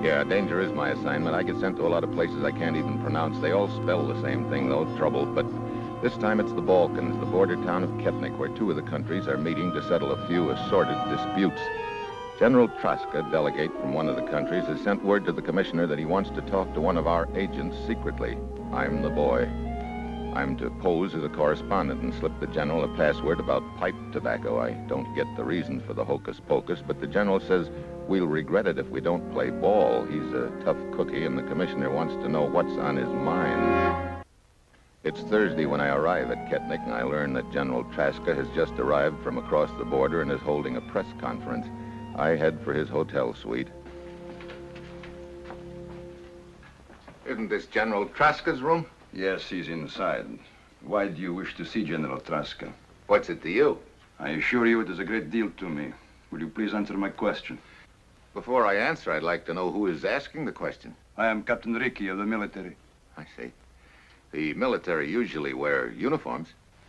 Yeah, danger is my assignment. I get sent to a lot of places I can't even pronounce. They all spell the same thing, though, trouble. But this time it's the Balkans, the border town of Ketnik, where two of the countries are meeting to settle a few assorted disputes. General Traska, delegate from one of the countries, has sent word to the commissioner that he wants to talk to one of our agents secretly. I'm the boy. I'm to pose as a correspondent and slip the general a password about pipe tobacco. I don't get the reason for the hocus pocus, but the general says we'll regret it if we don't play ball. He's a tough cookie, and the commissioner wants to know what's on his mind. It's Thursday when I arrive at Ketnik, and I learn that General Traska has just arrived from across the border and is holding a press conference. I head for his hotel suite. Isn't this General Traska's room? Yes, he's inside. Why do you wish to see General Traska? What's it to you? I assure you it is a great deal to me. Will you please answer my question? Before I answer, I'd like to know who is asking the question. I am Captain Ricky of the military. I see. The military usually wear uniforms.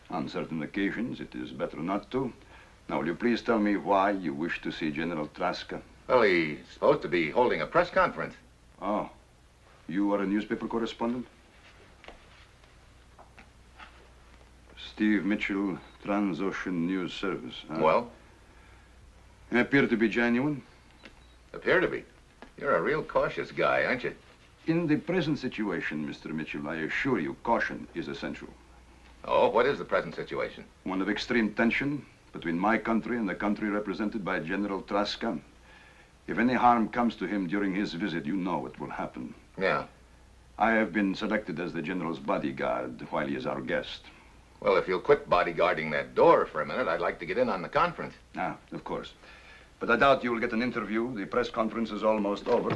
On certain occasions, it is better not to. Now, will you please tell me why you wish to see General Traska? Well, he's supposed to be holding a press conference. Oh. You are a newspaper correspondent? Steve Mitchell, Transocean News Service. Well? You appear to be genuine. Appear to be. You're a real cautious guy, aren't you? In the present situation, Mr. Mitchell, I assure you, caution is essential. Oh, what is the present situation? One of extreme tension between my country and the country represented by General Traska. If any harm comes to him during his visit, you know what will happen. Yeah. I have been selected as the General's bodyguard while he is our guest. Well, if you'll quit bodyguarding that door for a minute, I'd like to get in on the conference. Ah, of course. But I doubt you will get an interview. The press conference is almost over.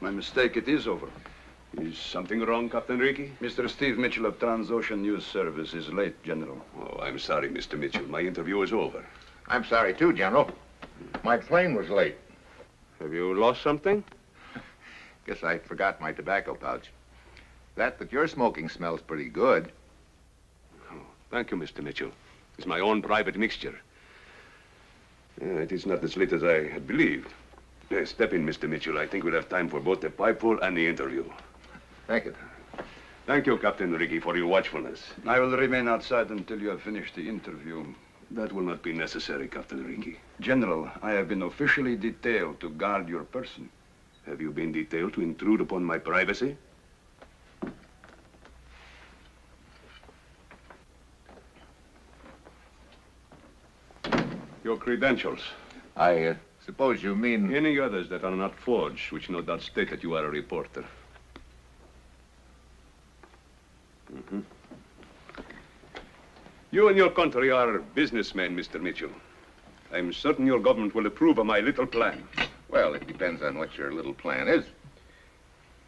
My mistake, it is over. Is something wrong, Captain Ricky? Mr. Steve Mitchell of Transocean News Service is late, General. Oh, I'm sorry, Mr. Mitchell. My interview is over. I'm sorry, too, General. My plane was late. Have you lost something? Guess I forgot my tobacco pouch. That you're smoking smells pretty good. Oh, thank you, Mr. Mitchell. It's my own private mixture. Yeah, it is not as late as I had believed. Step in, Mr. Mitchell. I think we'll have time for both the pipeful and the interview. Thank you. Thank you, Captain Ricky, for your watchfulness. I will remain outside until you have finished the interview. That will not be necessary, Captain Ricky. General, I have been officially detailed to guard your person. Have you been detailed to intrude upon my privacy? Your credentials. I suppose you mean... Any others that are not forged, which no doubt state that you are a reporter. You and your country are businessmen, Mr. Mitchell. I'm certain your government will approve of my little plan. Well, it depends on what your little plan is.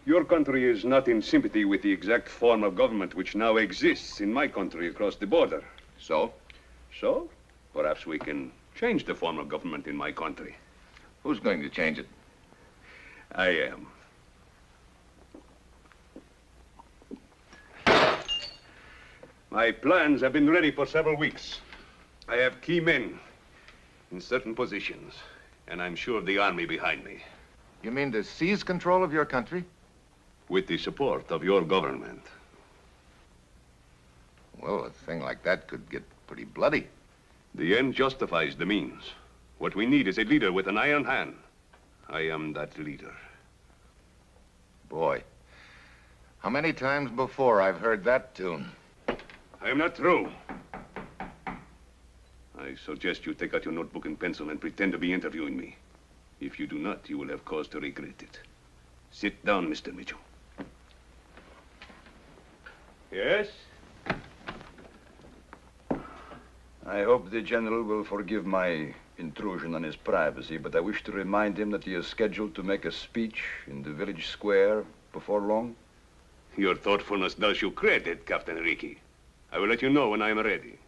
Your country is not in sympathy with the exact form of government which now exists in my country across the border. So? So, perhaps we can change the form of government in my country. Who's going to change it? I am. My plans have been ready for several weeks. I have key men in certain positions, and I'm sure of the army behind me. You mean to seize control of your country? With the support of your government. Well, a thing like that could get pretty bloody. The end justifies the means. What we need is a leader with an iron hand. I am that leader. Boy, how many times before I've heard that tune? I am not through. I suggest you take out your notebook and pencil and pretend to be interviewing me. If you do not, you will have cause to regret it. Sit down, Mr. Mitchell. Yes? I hope the General will forgive my intrusion on his privacy, but I wish to remind him that he is scheduled to make a speech in the village square before long. Your thoughtfulness does you credit, Captain Ricky. I will let you know when I am ready.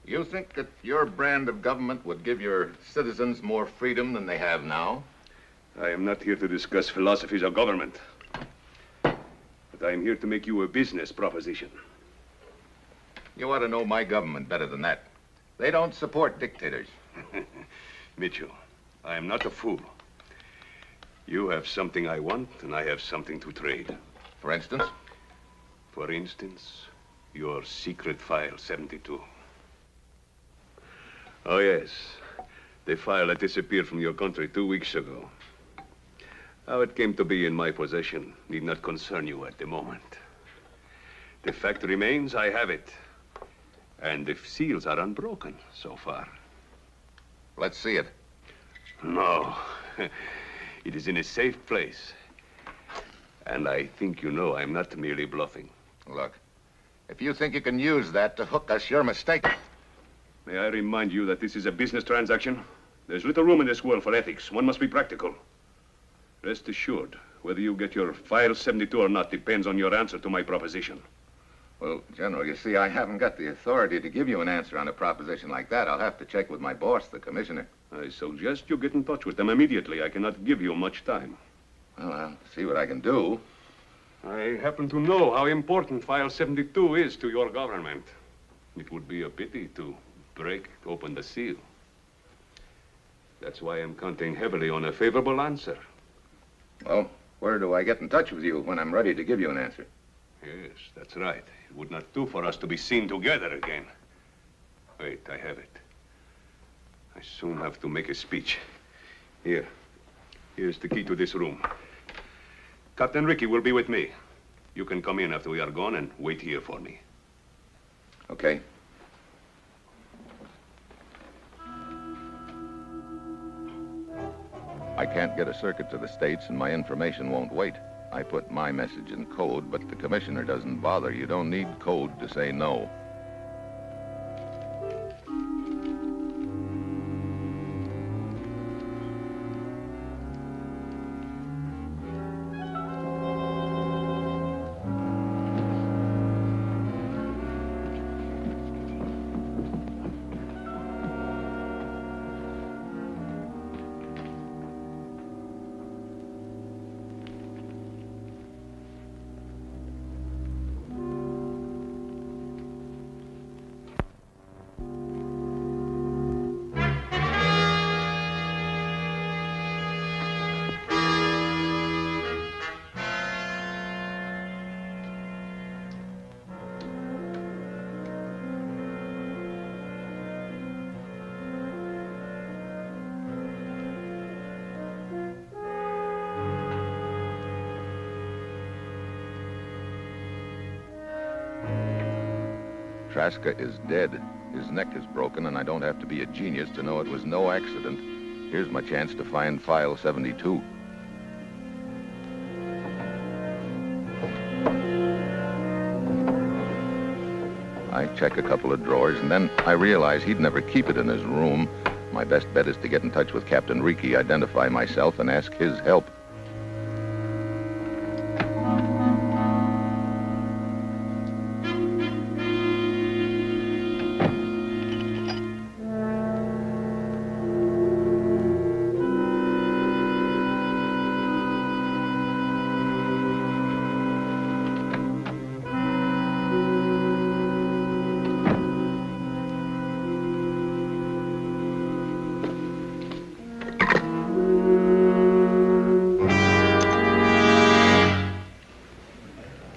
You think that your brand of government would give your citizens more freedom than they have now? I am not here to discuss philosophies of government. But I am here to make you a business proposition. You ought to know my government better than that. They don't support dictators. Mitchell, I am not a fool. You have something I want, and I have something to trade. For instance? For instance, your secret file 72. Oh, yes. The file that disappeared from your country 2 weeks ago. How it came to be in my possession need not concern you at the moment. The fact remains I have it. And the seals are unbroken so far. Let's see it. No. It is in a safe place. And I think you know I'm not merely bluffing. Look, if you think you can use that to hook us, you're mistaken. May I remind you that this is a business transaction? There's little room in this world for ethics. One must be practical. Rest assured, whether you get your file 72 or not depends on your answer to my proposition. Well, General, you see, I haven't got the authority to give you an answer on a proposition like that. I'll have to check with my boss, the commissioner. I suggest you get in touch with them immediately. I cannot give you much time. Well, I'll see what I can do. I happen to know how important File 72 is to your government. It would be a pity to break open the seal. That's why I'm counting heavily on a favorable answer. Well, where do I get in touch with you when I'm ready to give you an answer? Yes, that's right. It would not do for us to be seen together again. Wait, I have it. I soon have to make a speech. Here's the key to this room. Captain Ricky will be with me. You can come in after we are gone and wait here for me. Okay. I can't get a circuit to the States, and my information won't wait. I put my message in code, but the commissioner doesn't bother. You don't need code to say no. Traska is dead. His neck is broken, and I don't have to be a genius to know it was no accident. Here's my chance to find File 72. I check a couple of drawers, and then I realize he'd never keep it in his room. My best bet is to get in touch with Captain Ricky, identify myself, and ask his help.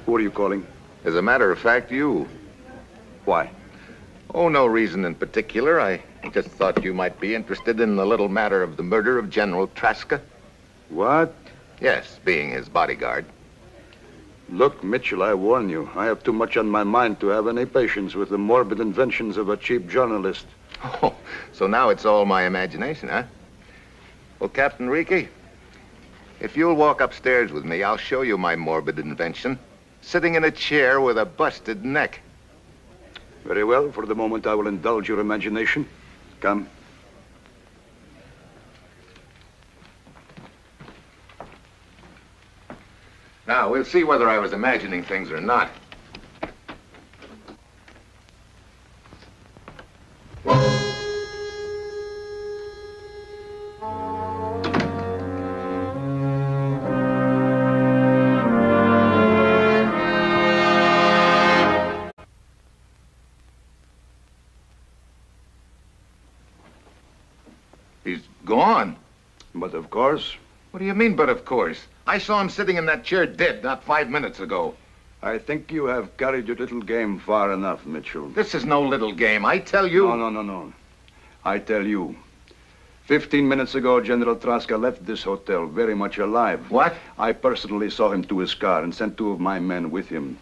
Who are you calling? As a matter of fact, you. Why? Oh, no reason in particular. I just thought you might be interested in the little matter of the murder of General Traska. What? Yes, being his bodyguard. Look, Mitchell, I warn you. I have too much on my mind to have any patience with the morbid inventions of a cheap journalist. Oh, so now it's all my imagination, huh? Well, Captain Ricky, if you'll walk upstairs with me, I'll show you my morbid invention. Sitting in a chair with a busted neck. Very well. For the moment, I will indulge your imagination. Come. Now, we'll see whether I was imagining things or not. gone. But of course, What do you mean, but of course? I saw him sitting in that chair dead not 5 minutes ago. I think you have carried your little game far enough, Mitchell. This is no little game. I tell you... No. I tell you. 15 minutes ago, General Traska left this hotel very much alive. What? I personally saw him to his car and sent 2 of my men with him.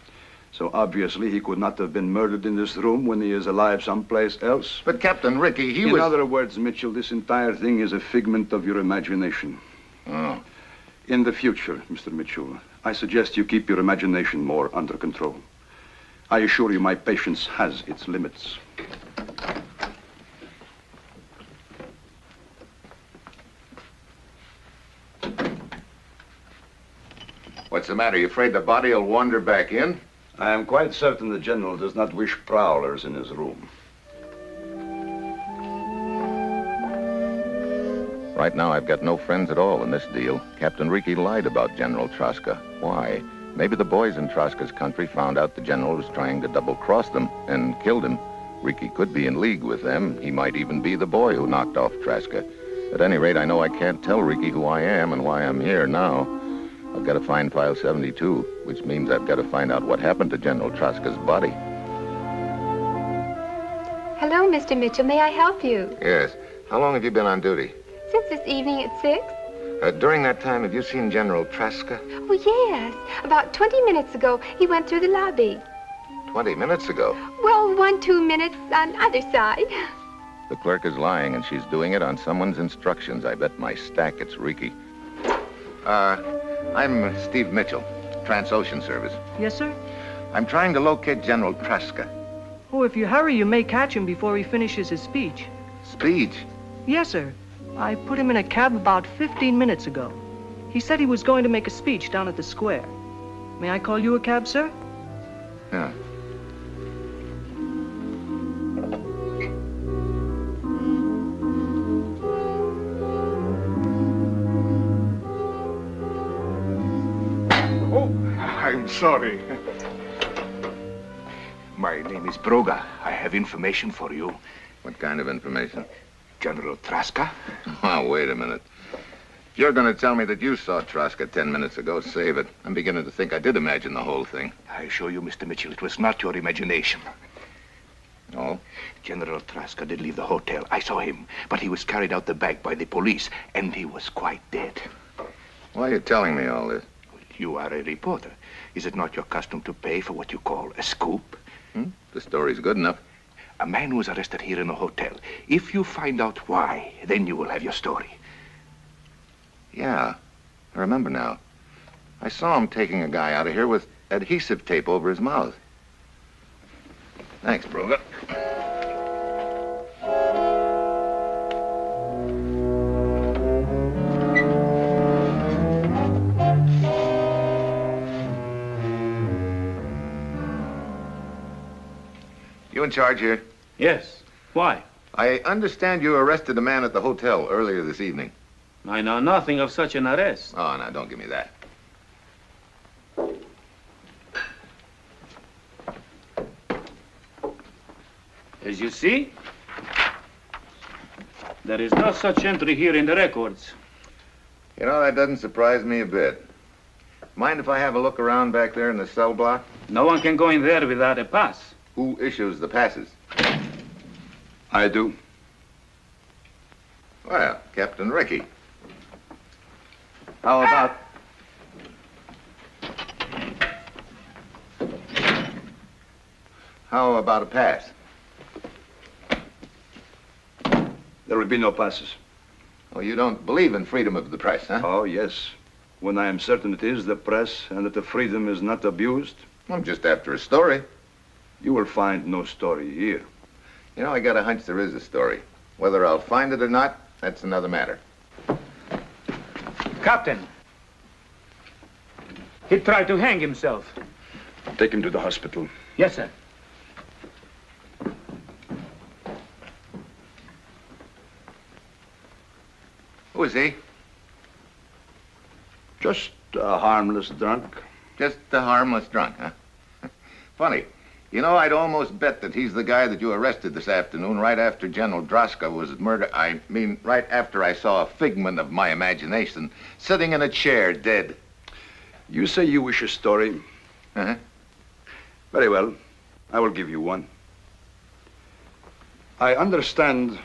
So obviously he could not have been murdered in this room when he is alive someplace else. But Captain Ricky, he In was... other words, Mitchell, this entire thing is a figment of your imagination. Oh. In the future, Mr. Mitchell, I suggest you keep your imagination more under control. I assure you my patience has its limits. What's the matter? You afraid the body will wander back in? I am quite certain the General does not wish prowlers in his room. Right now, I've got no friends at all in this deal. Captain Ricky lied about General Traska. Why? Maybe the boys in Traska's country found out the General was trying to double-cross them and killed him. Ricky could be in league with them. He might even be the boy who knocked off Traska. At any rate, I know I can't tell Ricky who I am and why I'm here now. I've got to find File 72, which means I've got to find out what happened to General Traska's body. Hello, Mr. Mitchell. May I help you? Yes. How long have you been on duty? Since this evening at 6? During that time, have you seen General Traska? Oh, yes. About 20 minutes ago, he went through the lobby. 20 minutes ago. Well, 1-2 minutes on either side. The clerk is lying, and she's doing it on someone's instructions. I bet my stack it's Ricky. I'm Steve Mitchell, Transocean Service. Yes, sir? I'm trying to locate General Traska. Oh, if you hurry, you may catch him before he finishes his speech. Speech? Yes, sir. I put him in a cab about 15 minutes ago. He said he was going to make a speech down at the square. May I call you a cab, sir? Yeah. I'm sorry. My name is Broga. I have information for you. What kind of information? General Traska? Oh, wait a minute. If you're going to tell me that you saw Traska 10 minutes ago, save it. I'm beginning to think I did imagine the whole thing. I assure you, Mr. Mitchell, it was not your imagination. Oh? General Traska did leave the hotel. I saw him, but he was carried out the back by the police, and he was quite dead. Why are you telling me all this? You are a reporter. Is it not your custom to pay for what you call a scoop? The story's good enough. A man was arrested here in the hotel. If you find out why, then you will have your story. Yeah, I remember now. I saw him taking a guy out of here with adhesive tape over his mouth. Thanks, Broga. You in charge here? Yes. Why? I understand you arrested a man at the hotel earlier this evening. I know nothing of such an arrest. Oh, now, don't give me that. As you see, there is no such entry here in the records. You know, that doesn't surprise me a bit. Mind if I have a look around back there in the cell block? No one can go in there without a pass. Who issues the passes? I do. Well, Captain Ricky. How about... How about a pass? There will be no passes. Oh, you don't believe in freedom of the press, huh? Oh, yes. When I am certain it is the press and that the freedom is not abused, I'm just after a story. you will find no story here. You know, I got a hunch there is a story. Whether I'll find it or not, that's another matter. Captain. He tried to hang himself. Take him to the hospital. Yes, sir. Who is he? Just a harmless drunk. Just a harmless drunk, huh? Funny. You know, I'd almost bet that he's the guy that you arrested this afternoon right after General Droska was murdered. I mean, right after I saw a figment of my imagination sitting in a chair, dead. You say you wish a story. Uh-huh. Very well. I will give you one. I understand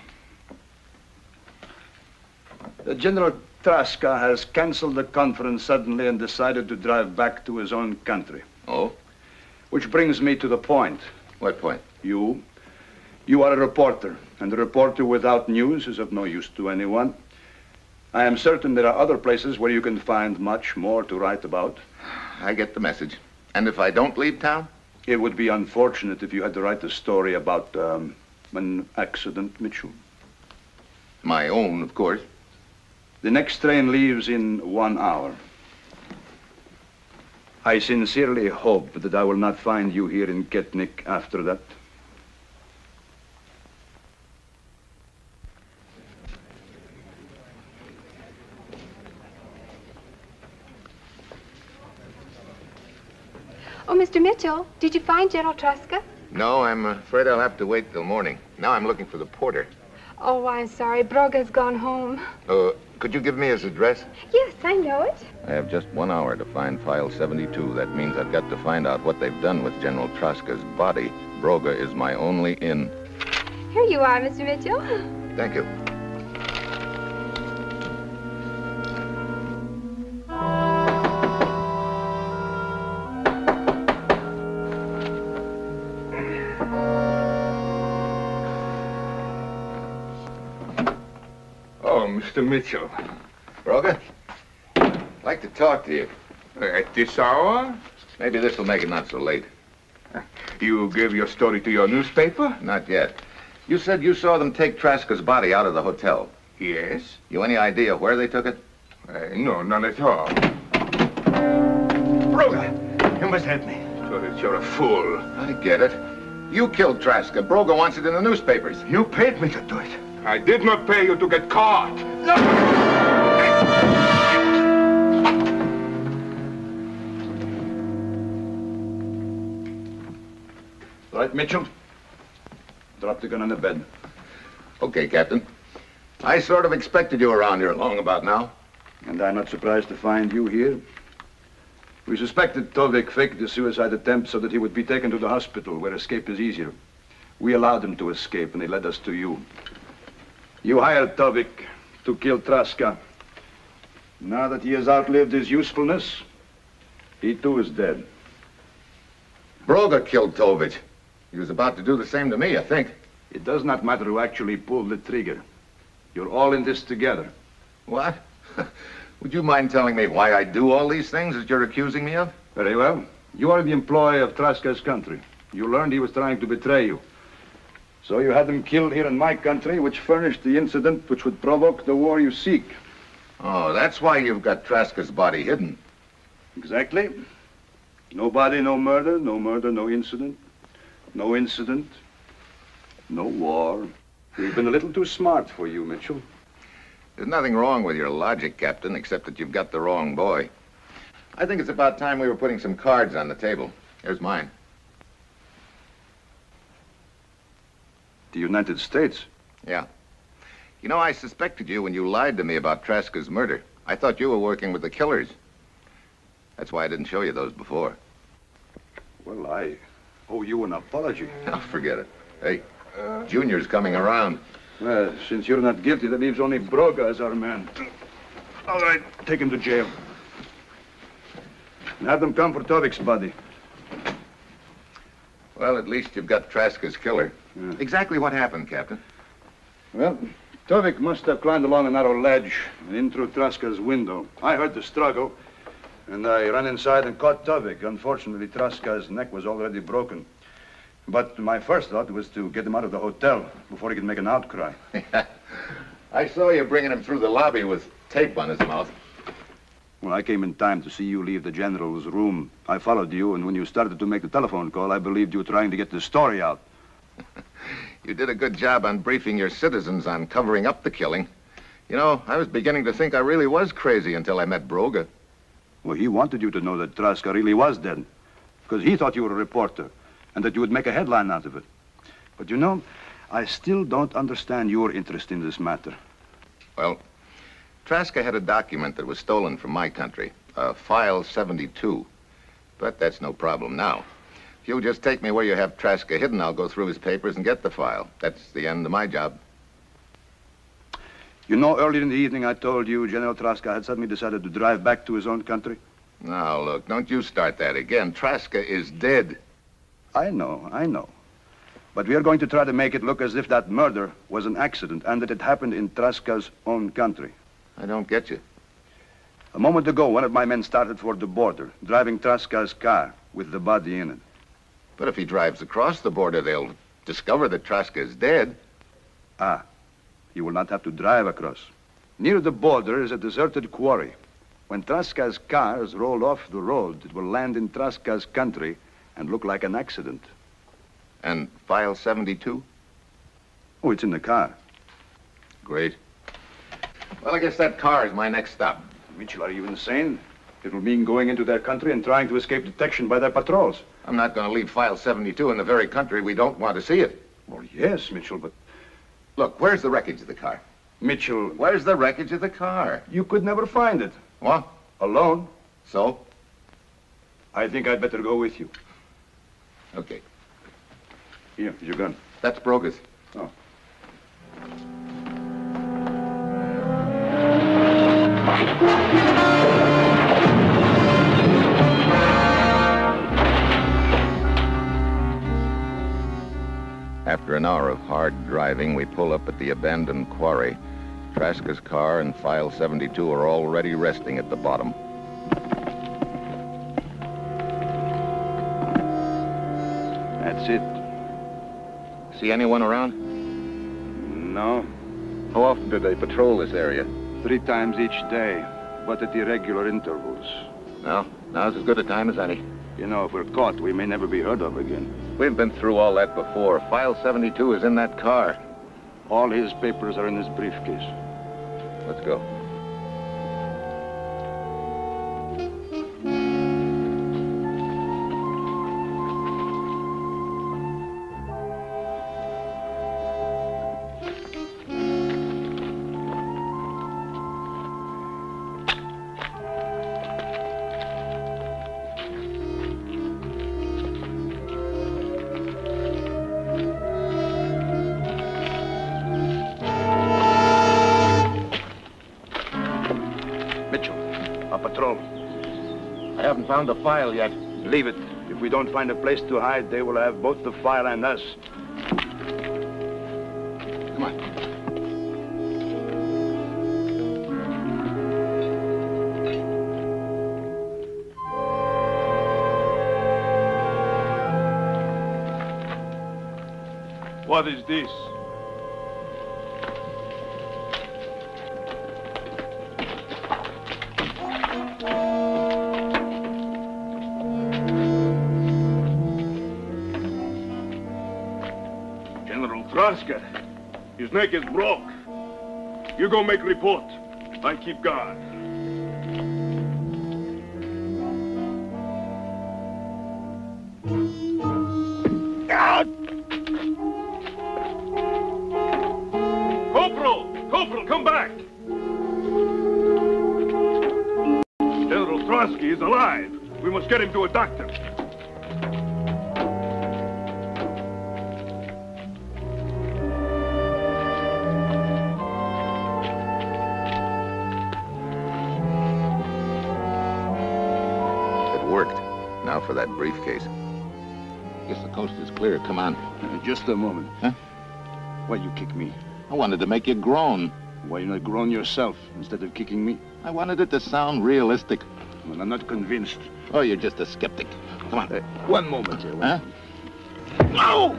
that General Traska has canceled the conference suddenly and decided to drive back to his own country. Oh? Which brings me to the point. What point? You are a reporter, and a reporter without news is of no use to anyone. I am certain there are other places where you can find much more to write about. I get the message. And if I don't leave town? It would be unfortunate if you had to write a story about an accident, Mitchell. My own, of course. The next train leaves in 1 hour. I sincerely hope that I will not find you here in Ketnik after that. Oh, Mr. Mitchell, did you find General Traska? No, I'm afraid I'll have to wait till morning. Now I'm looking for the porter. Oh, I'm sorry. Broga's gone home. Could you give me his address? Yes, I know it. I have just 1 hour to find file 72. That means I've got to find out what they've done with General Traska's body. Broga is my only in. Here you are, Mr. Mitchell. Thank you. Mr. Mitchell. Broga, I'd like to talk to you. At this hour? Maybe this will make it not so late. You gave your story to your newspaper? Not yet. You said you saw them take Traska's body out of the hotel. Yes. You any idea where they took it? No, none at all. Broga, you must help me. So that you're a fool. I get it. You killed Traska. Broga wants it in the newspapers. You paid me to do it. I did not pay you to get caught. Right, Mitchell? Drop the gun on the bed. Okay, Captain. I sort of expected you around here long about now. And I'm not surprised to find you here. We suspected Tovik faked the suicide attempt so that he would be taken to the hospital where escape is easier. We allowed him to escape and he led us to you. You hired Tovik to kill Traska. Now that he has outlived his usefulness, he too is dead. Broga killed Tovich. He was about to do the same to me, I think. It does not matter who actually pulled the trigger. You're all in this together. What? Would you mind telling me why I do all these things that you're accusing me of? Very well. You are the employee of Traska's country. You learned he was trying to betray you. So you had him killed here in my country, which furnished the incident which would provoke the war you seek. Oh, that's why you've got Traska's body hidden. Exactly. No body, no murder, no incident. No incident, no war. We've been a little too smart for you, Mitchell. There's nothing wrong with your logic, Captain, except that you've got the wrong boy. I think it's about time we were putting some cards on the table. Here's mine. The United States? Yeah. You know, I suspected you when you lied to me about Traska's murder. I thought you were working with the killers. That's why I didn't show you those before. Well, I owe you an apology. Oh, forget it. Hey, Junior's coming around. Well, since you're not guilty, that leaves only Broga as our man. All right, take him to jail. And have them come for Tovik's body. Well, at least you've got Traska's killer. Yeah. Exactly what happened, Captain? Well, Tovik must have climbed along a narrow ledge and in through Traska's window. I heard the struggle, and I ran inside and caught Tovik. Unfortunately, Traska's neck was already broken. But my first thought was to get him out of the hotel before he could make an outcry. I saw you bringing him through the lobby with tape on his mouth. Well, I came in time to see you leave the general's room. I followed you, and when you started to make the telephone call, I believed you were trying to get the story out. You did a good job on briefing your citizens on covering up the killing. You know, I was beginning to think I really was crazy until I met Broga. Well, he wanted you to know that Traska really was dead, because he thought you were a reporter. and that you would make a headline out of it. But you know, I still don't understand your interest in this matter. Well, Traska had a document that was stolen from my country, File 72. But that's no problem now. If you'll just take me where you have Traska hidden, I'll go through his papers and get the file. That's the end of my job. You know, earlier in the evening I told you General Traska had suddenly decided to drive back to his own country? Now, look, don't you start that again. Traska is dead. I know. But we are going to try to make it look as if that murder was an accident and that it happened in Traska's own country. I don't get you. A moment ago, one of my men started for the border, driving Traska's car with the body in it. But if he drives across the border, they'll discover that Traska is dead. Ah, he will not have to drive across. Near the border is a deserted quarry. When Traska's cars roll off the road, it will land in Traska's country and look like an accident. And File 72? Oh, it's in the car. Great. Well, I guess that car is my next stop. Mitchell, are you insane? It will mean going into their country and trying to escape detection by their patrols. I'm not going to leave File 72 in the very country we don't want to see it. Well, yes, Mitchell, but... Look, where's the wreckage of the car? Mitchell... Where's the wreckage of the car? You could never find it. What? Alone. So? I think I'd better go with you. Okay. Here, your gun. That's Brogus. Oh. After an hour of hard driving, we pull up at the abandoned quarry. Traska's car and File 72 are already resting at the bottom. That's it. See anyone around? No. How often do they patrol this area? 3 times each day, but at irregular intervals. No, now's as good a time as any. You know, if we're caught, we may never be heard of again. We've been through all that before. File 72 is in that car. All his papers are in his briefcase. Let's go. I haven't found the file yet. Leave it. If we don't find a place to hide, they will have both the file and us. Come on. What is this? Traska, his neck is broke. You go make report. I keep guard. Corporal, come back. General Trotsky is alive. We must get him to a doctor. Now for that briefcase. Guess the coast is clear. Come on. Just a moment. Huh? Why you kick me? I wanted to make you groan. Why you not groan yourself instead of kicking me? I wanted it to sound realistic. Well, I'm not convinced. Oh, you're just a skeptic. Come on. One moment here. Huh? No!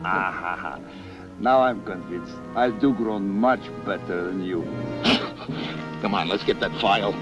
Ah, now I'm convinced. I do groan much better than you. Come on, let's get that file.